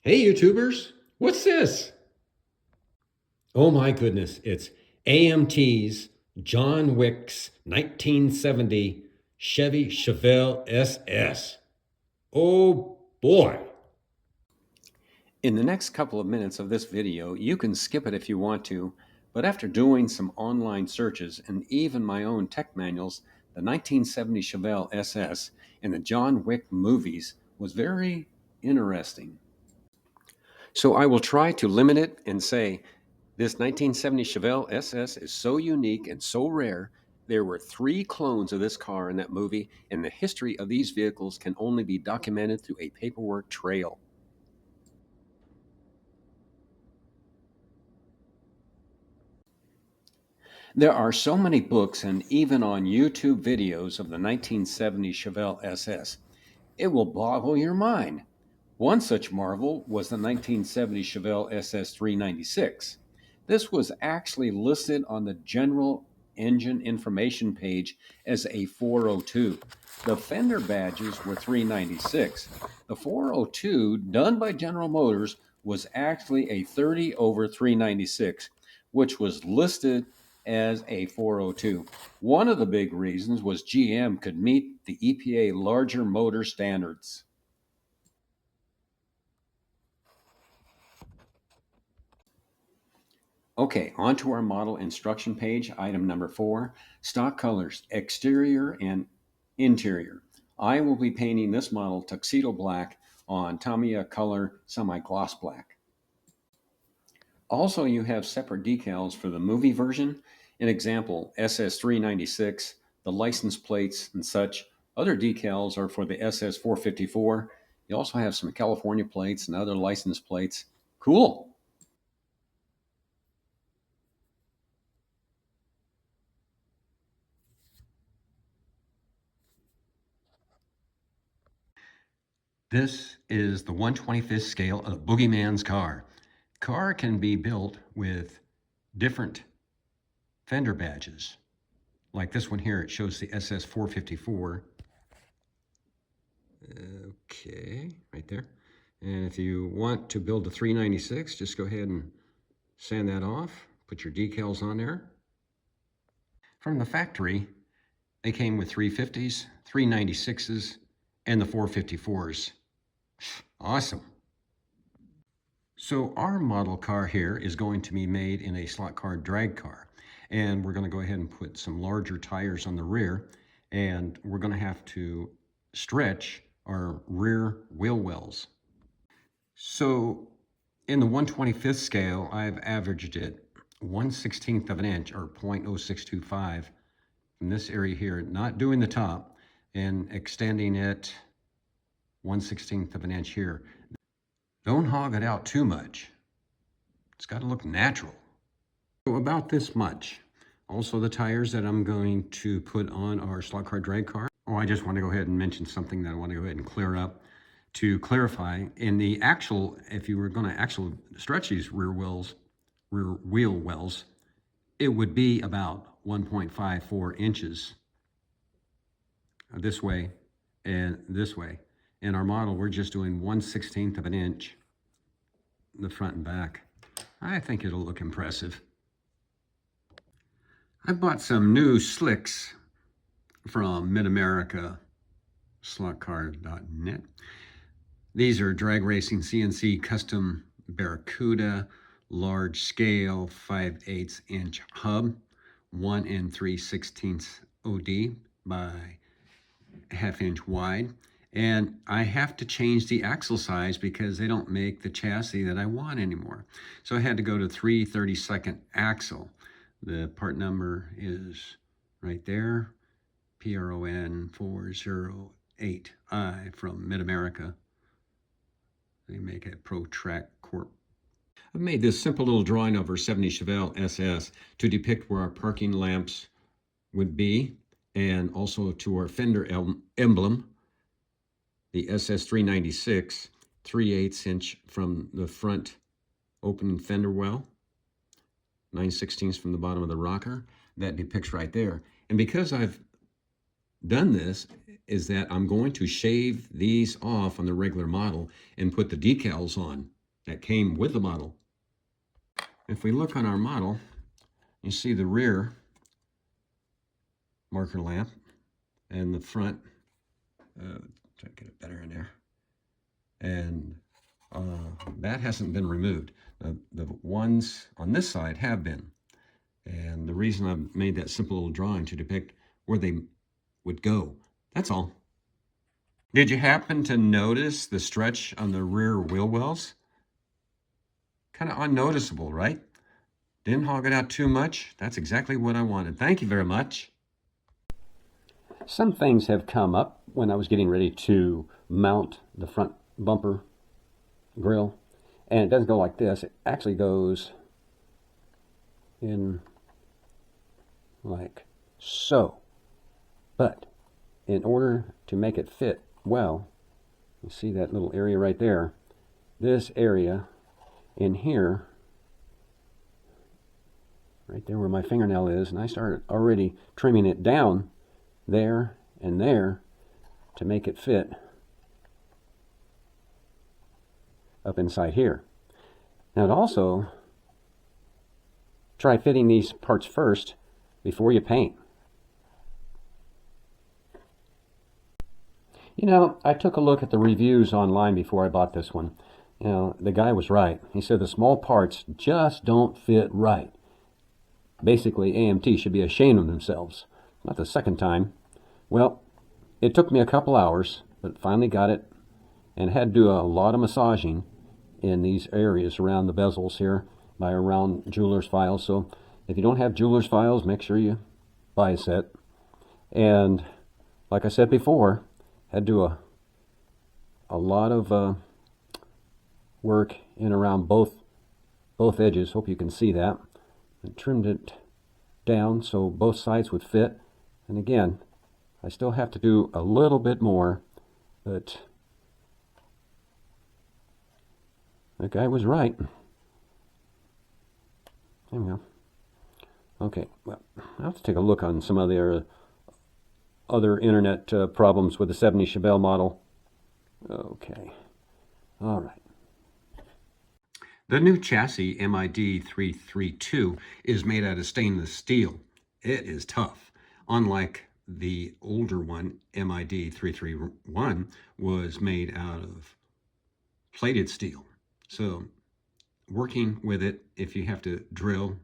Hey, YouTubers, what's this? Oh my goodness, it's AMT's John Wick's 1970 Chevy Chevelle SS. Oh boy. In the next couple of minutes of this video, you can skip it if you want to, but after doing some online searches and even my own tech manuals, the 1970 Chevelle SS and the John Wick movies was very interesting. So I will try to limit it and say this 1970 Chevelle SS is so unique and so rare. There were 3 clones of this car in that movie, and the history of these vehicles can only be documented through a paperwork trail. There are so many books and even on YouTube videos of the 1970 Chevelle SS. It will boggle your mind. One such marvel was the 1970 Chevelle SS-396. This was actually listed on the general engine information page as a 402. The fender badges were 396. The 402 done by General Motors was actually a 30 over 396, which was listed as a 402. One of the big reasons was GM could meet the EPA larger motor standards. Okay, on to our model instruction page, item number 4, stock colors, exterior and interior. I will be painting this model tuxedo black on Tamiya color semi-gloss black. Also, you have separate decals for the movie version. An example, SS396, the license plates and such. Other decals are for the SS454. You also have some California plates and other license plates. Cool. This is the 1/25th scale of Boogeyman's car. Car can be built with different fender badges. Like this one here, it shows the SS454. Okay, right there. And if you want to build a 396, just go ahead and sand that off, put your decals on there. From the factory, they came with 350s, 396s, and the 454s. Awesome. So our model car here is going to be made in a slot car drag car. And we're going to go ahead and put some larger tires on the rear. And we're going to have to stretch our rear wheel wells. So in the 1/25th scale, I've averaged it 1/16 of an inch, or 0.0625 from this area here, not doing the top, and extending it 1/16 of an inch here. Don't hog it out too much. It's got to look natural. So about this much. Also the tires that I'm going to put on our slot car drag car. Oh, I just want to go ahead and mention something that I want to go ahead and clear up. To clarify, in the actual, if you were going to actually stretch these rear wheel wells, it would be about 1.54 inches this way and this way. In our model, we're just doing 1/16 of an inch, the front and back. I think it'll look impressive. I bought some new slicks from Mid-America, slotcar.net. These are drag racing CNC custom Barracuda large scale 5/8 inch hub, 1 3/16 OD by 1/2 inch wide. And I have to change the axle size because they don't make the chassis that I want anymore. So I had to go to 3/32 axle. The part number is right there, PRON 408I from Mid-America. They make a ProTrack Corp. I've made this simple little drawing of our 70 Chevelle SS to depict where our parking lamps would be, and also to our fender emblem, the SS396, 3/8 inch from the front opening fender well, 9/16 from the bottom of the rocker. That depicts right there. And because I've done this is that I'm going to shave these off on the regular model and put the decals on that came with the model. If we look on our model, you see the rear marker lamp and the front. Try to get it better in there. And that hasn't been removed. The ones on this side have been. And the reason I've made that simple little drawing to depict where they would go. That's all. Did you happen to notice the stretch on the rear wheel wells? Kind of unnoticeable, right? Didn't hog it out too much. That's exactly what I wanted. Thank you very much. Some things have come up when I was getting ready to mount the front bumper grill, and it doesn't go like this. It actually goes in like so. But in order to make it fit well, you see that little area right there, this area in here, right there where my fingernail is, and I started already trimming it down there and there to make it fit up inside here. Now, to also try fitting these parts first before you paint. You know, I took a look at the reviews online before I bought this one. You know, the guy was right. He said the small parts just don't fit right. Basically, AMT should be ashamed of themselves. Not the second time. Well, it took me a couple hours, but finally got it, and had to do a lot of massaging in these areas around the bezels here by around jeweler's files. So if you don't have jeweler's files, make sure you buy a set. And like I said before, had to do a lot of work in around both edges. Hope you can see that. And trimmed it down so both sides would fit. And again, I still have to do a little bit more, but the guy was right. There we go. Okay, well, I'll have to take a look on some other internet problems with the 70 Chevelle model. Okay, all right. The new chassis MID 332 is made out of stainless steel. It is tough. Unlike the older one, MID 331, was made out of plated steel. So working with it, if you have to drill,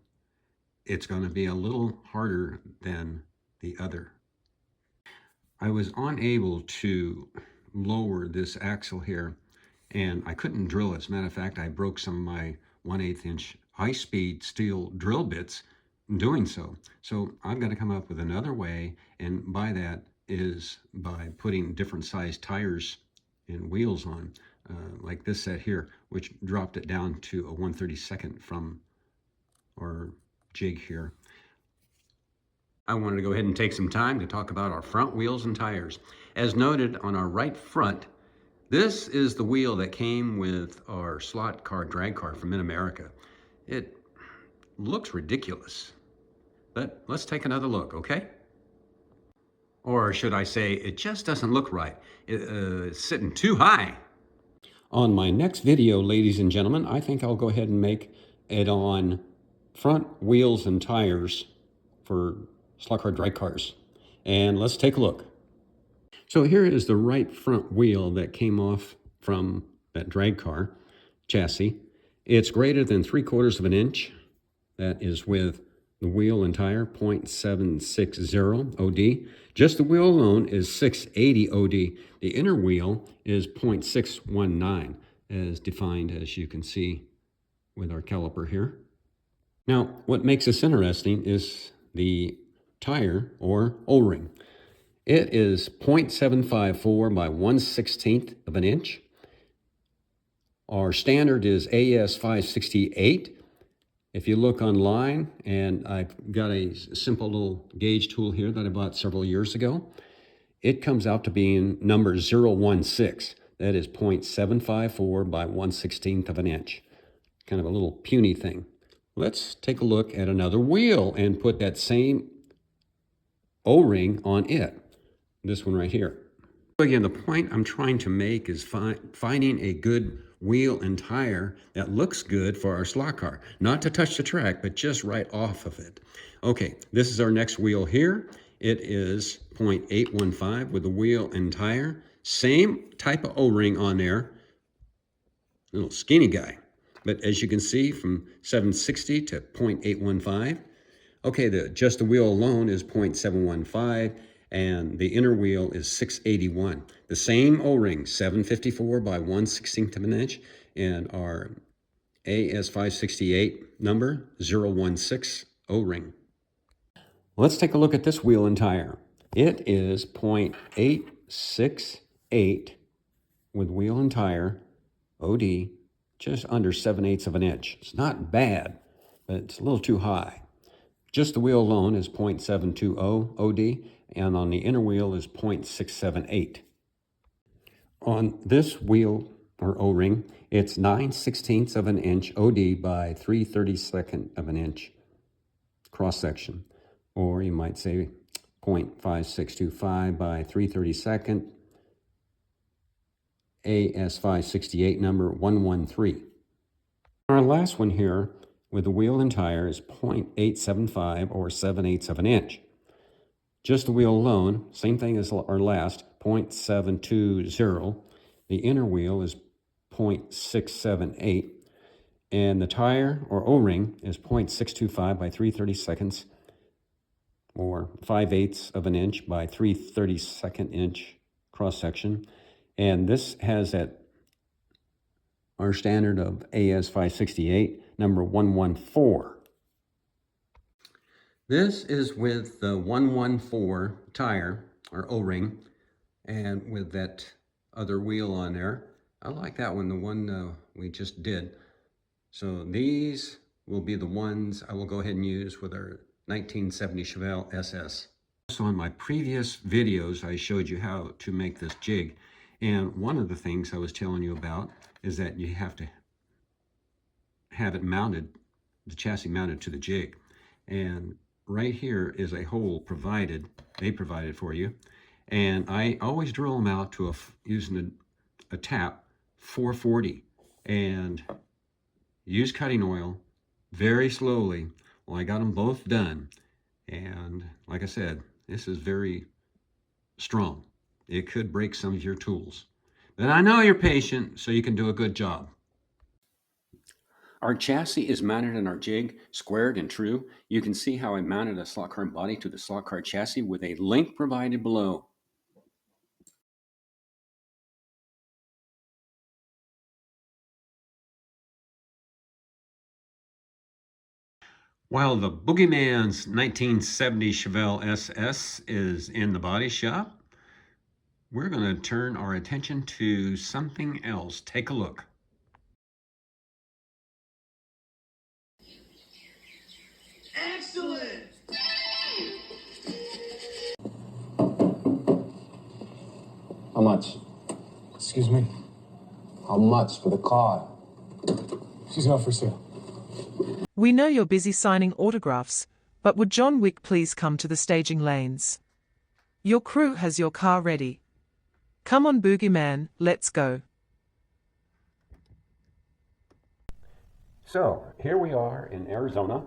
it's going to be a little harder than the other. I was unable to lower this axle here, and I couldn't drill it. As a matter of fact, I broke some of my 1/8 inch high-speed steel drill bits doing so. So I've got to come up with another way, and by that is by putting different size tires and wheels on, like this set here, which dropped it down to a 1/32 from our jig here. I wanted to go ahead and take some time to talk about our front wheels and tires. As noted on our right front, this is the wheel that came with our slot car drag car from Mid-America. It looks ridiculous, but let's take another look, okay? Or should I say, it just doesn't look right. It's sitting too high. On my next video, ladies and gentlemen, I think I'll go ahead and make it on front wheels and tires for slot car drag cars. And let's take a look. So here is the right front wheel that came off from that drag car chassis. It's greater than 3/4 of an inch. That is with the wheel and tire 0.760 OD. Just the wheel alone is 680 OD. The inner wheel is 0.619 as defined, as you can see with our caliper here. Now, what makes this interesting is the tire or O-ring. It is 0.754 by 1/16 of an inch. Our standard is AS 568. If you look online, and I've got a simple little gauge tool here that I bought several years ago, it comes out to being number 016. That is 0.754 by 1/16 of an inch. Kind of a little puny thing. Let's take a look at another wheel and put that same O-ring on it. this one right here. Again, the point I'm trying to make is finding a good wheel and tire that looks good for our slot car. Not to touch the track, but just right off of it. Okay, this is our next wheel here. It is 0.815 with the wheel and tire. Same type of O-ring on there. Little skinny guy. But as you can see, from 760 to 0.815. Okay, just the wheel alone is 0.715, and the inner wheel is 681. The same O-ring, 754 by 1/16 of an inch, and our AS568 number, 016 O-ring. Let's take a look at this wheel and tire. It is 0.868 with wheel and tire, OD, just under 7/8 of an inch. It's not bad, but it's a little too high. Just the wheel alone is 0.720 OD, and on the inner wheel is 0.678. On this wheel, or O-ring, it's 9/16 of an inch OD by 3/32 of an inch cross-section. Or you might say 0.5625 by 3/32 AS568 number 113. Our last one here with the wheel and tire is 0.875 or 7/8 of an inch. Just the wheel alone, same thing as our last, 0.720. The inner wheel is 0.678. And the tire or O-ring is 0.625 by 3/32 or 5/8 of an inch by 3/32 inch cross section. And this has our standard of AS568 number 114. This is with the 114 tire or O-ring, and with that other wheel on there. I like that one, the one we just did. So these will be the ones I will go ahead and use with our 1970 Chevelle SS. So in my previous videos, I showed you how to make this jig. And one of the things I was telling you about is that you have to have it mounted, the chassis mounted to the jig. And right here is a hole they provided for you. And I always drill them out to using a tap 440 and use cutting oil very slowly. Well, I got them both done. And like I said, this is very strong. It could break some of your tools. But I know you're patient, so you can do a good job. Our chassis is mounted in our jig, squared and true. You can see how I mounted a slot car body to the slot car chassis with a link provided below. While the Boogeyman's 1970 Chevelle SS is in the body shop, we're going to turn our attention to something else. Take a look. Excellent! How much? Excuse me? How much for the car? She's not for sale. We know you're busy signing autographs, but would John Wick please come to the staging lanes? Your crew has your car ready. Come on, Boogeyman, let's go. So, here we are in Arizona.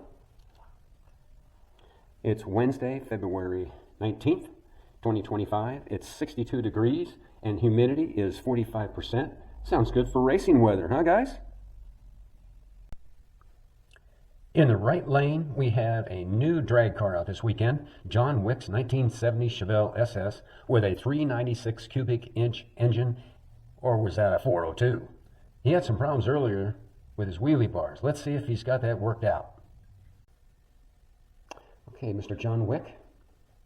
It's Wednesday, February 19th, 2025. It's 62 degrees and humidity is 45%. Sounds good for racing weather, huh guys? In the right lane, we have a new drag car out this weekend, John Wick's 1970 Chevelle SS with a 396 cubic inch engine, or was that a 402? He had some problems earlier with his wheelie bars. Let's see if he's got that worked out. Okay, Mr. John Wick,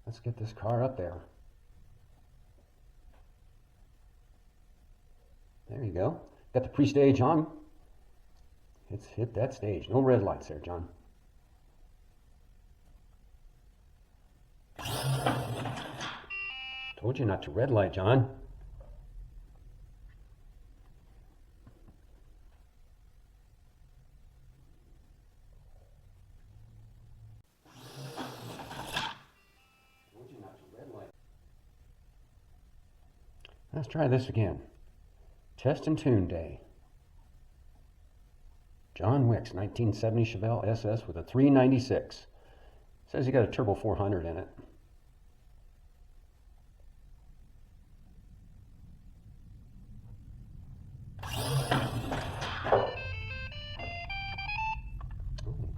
let's get this car up there. There you go. Got the pre-stage on. It's hit that stage. No red lights there, John. Told you not to red light, John. Told you not to red light. Let's try this again. Test and tune day. John Wick's 1970 Chevelle SS with a 396. Says you got a turbo 400 in it.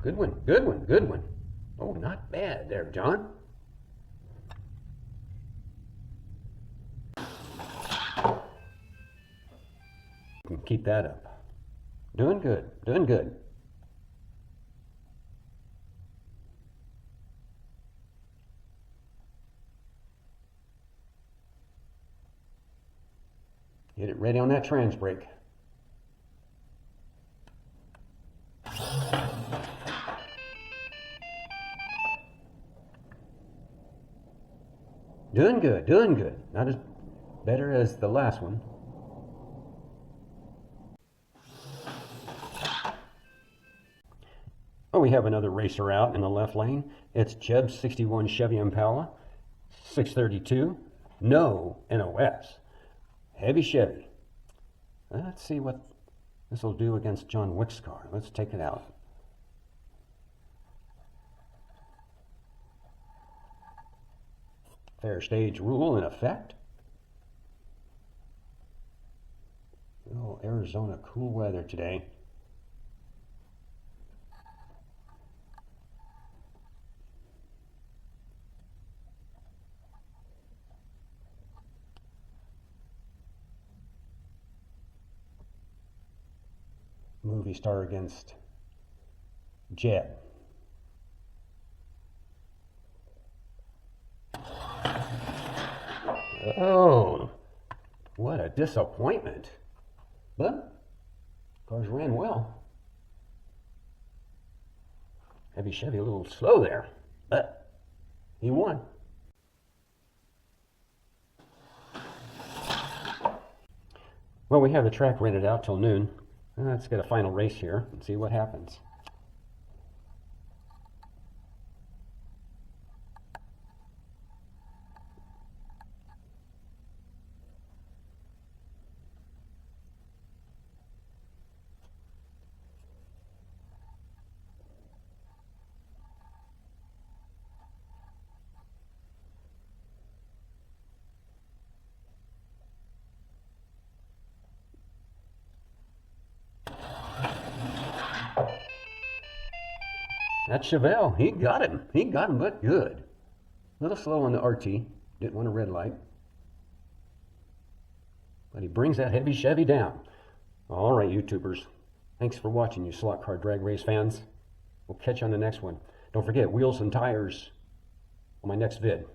Good one, good one, good one. Oh, not bad there, John. Keep that up. Doing good, doing good. Get it ready on that trans brake. Doing good, doing good. Not as better as the last one. Oh, we have another racer out in the left lane. It's Jeb's 61 Chevy Impala, 632, no NOS. Heavy Chevy. Let's see what this will do against John Wick's car. Let's take it out. Fair stage rule in effect. Oh, Arizona cool weather today. Movie star against Jeb. Oh, what a disappointment. But cars ran well. Heavy Chevy a little slow there, but he won. Well, we have the track rented out till noon. Let's get a final race here and see what happens. That Chevelle, he got him. He got him, but good. A little slow on the RT. Didn't want a red light. But he brings that heavy Chevy down. All right, YouTubers. Thanks for watching, you slot car drag race fans. We'll catch you on the next one. Don't forget, wheels and tires on my next vid.